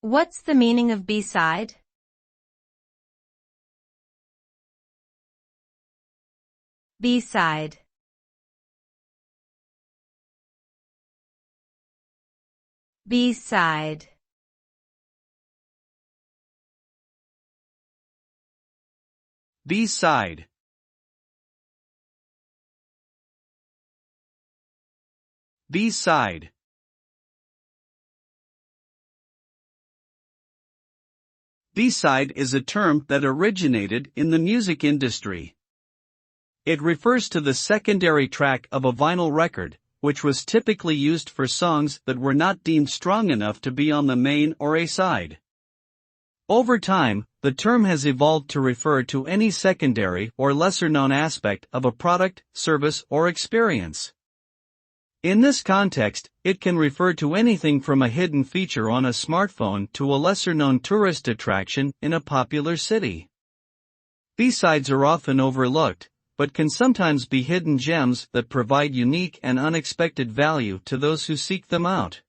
What's the meaning of B-side? B-side. B-side. B-side. B-side. B-side is a term that originated in the music industry. It refers to the secondary track of a vinyl record, which was typically used for songs that were not deemed strong enough to be on the main or A-side. Over time, the term has evolved to refer to any secondary or lesser-known aspect of a product, service, or experience. In this context, it can refer to anything from a hidden feature on a smartphone to a lesser-known tourist attraction in a popular city. B-sides are often overlooked, but can sometimes be hidden gems that provide unique and unexpected value to those who seek them out.